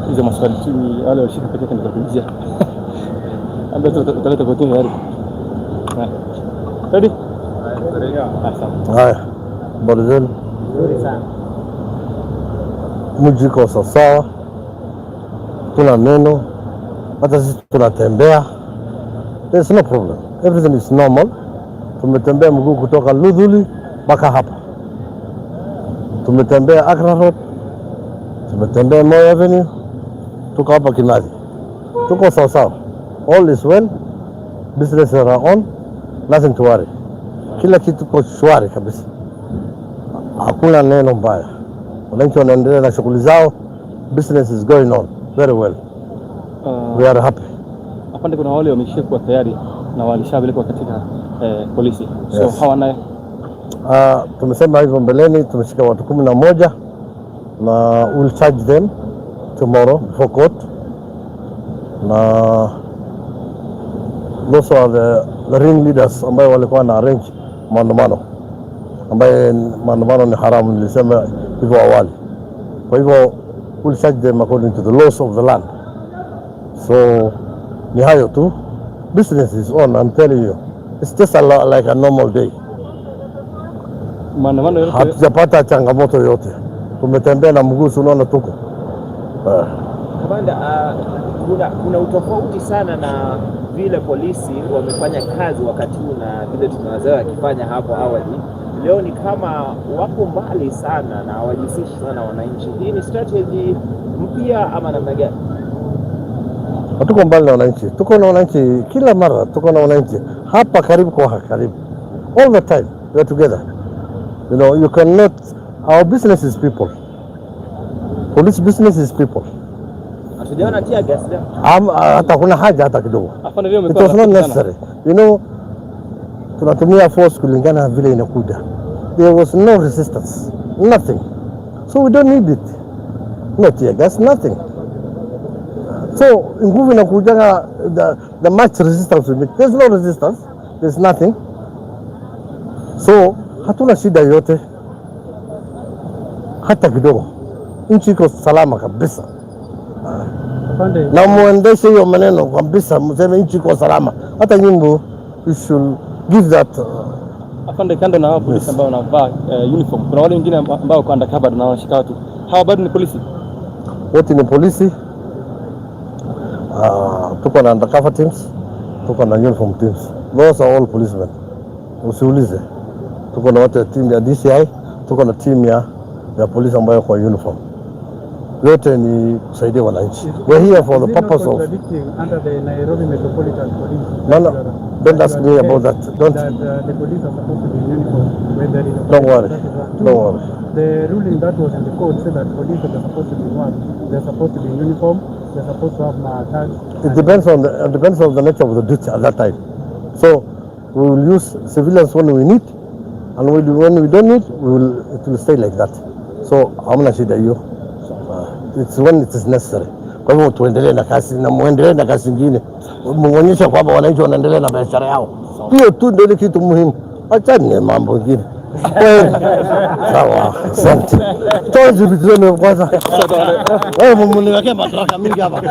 hizo maswali tu wale washika pekee yake ndio kuulizia. Ambapo tutaleta kwa timu yari. Ready? Haya. Barzeli. Nzuri sana. Mji uko sawa. Tuna neno. Hata sisi tunatembea. There's no problem. Everything is normal. Tumetembea mguu kutoka Ludhuli mpaka hapa. Tumetembea Accra Road. Tumetembea Moi Avenue. Tuko hapa Kimathi. Tuko sawa. All is well. Business are on. Nothing to worry. Kila kitu kwa shwari kabisa. Hakuna neno mbaya. Wananchi wanaendelea na shughuli zao. Business is going on very well. We are happy. Apande kuna wale wameshikwa tayari na walishabelekwa katika polisi. So Yes. hawana Tumesema hivyo mbeleni, tumeshika watu 11 na we'll charge them tomorrow before court. Na those are the ring leaders ambayo walikuwa na arrange maandamano, ambaye maandamano ni haramu, nilisema hivyo awali. Kwa hivyo we'll charge them according to the laws of the land. So ni hayo tu. Business is on, I'm telling you. It's just like a normal day. maandamano yote. Hatujapata changamoto yote. Tumetembea na mguu, unaona tuko. Kamanda, kuna utofauti sana na vile polisi wamefanya kazi wakati huu na vile tumewazoea wakifanya hapo awali. Leo ni kama wako mbali sana na hawajihusishi sana wananchi. Hii ni strategy mpya ama namna gani? Hatuko mbali na wananchi. Tuko na wananchi kila mara, tuko na wananchi hapa karibu kwa karibu. All the time we are together. You know, you cannot, our business is people. Police business is people. Hatujaona tear gas leo. Hata kuna haja hata kidogo. Afande leo It was not necessary. You know, tunatumia force kulingana na vile inakuja. There was no resistance. Nothing. So we don't need it. No tear gas, nothing. So nguvu inakuja, the much resistance we make. There's no resistance. There's nothing. So hatuna shida yote hata kidogo. Nchi iko salama kabisa. Na muendeshe hiyo maneno kabisa, mseme nchi iko salama. Hata nyimbo you should give that. Afande, kando na hapo polisi ambao wanavaa uniform, kuna wale wengine ambao kwa undercover na wanashika watu. Hawa bado ni polisi? Wote ni polisi. Tuko na undercover teams, tuko na uniform teams. Those are all policemen. Usiulize. Tuko na watu team ya DCI, tuko na team ya polisi ambayo kwa uniform. Yote ni kusaidia wananchi. We're here for the purpose of under the Nairobi Metropolitan Police. No, don't ask me about that. Don't. That the police are supposed to be in uniform when there is a Don't worry. Don't worry. The ruling that was in the court said that police are supposed to be what? They're supposed to be in uniform. They're supposed to have tags. It depends on the nature of the duty at that time. So we will use civilians when we need, and when we don't need, it will stay like that. So hamna shida hiyo. It's when it is necessary. Kwa hivyo tuendelee na kazi na muendelee na kazi nyingine. Muonyeshe kwamba wananchi wanaendelea na biashara yao. Hiyo tu ndio kitu muhimu. Achane mambo mengine. Sawa. Asante. Toa vitu kwanza. Wewe mmuniwekea madaraka mingi hapa.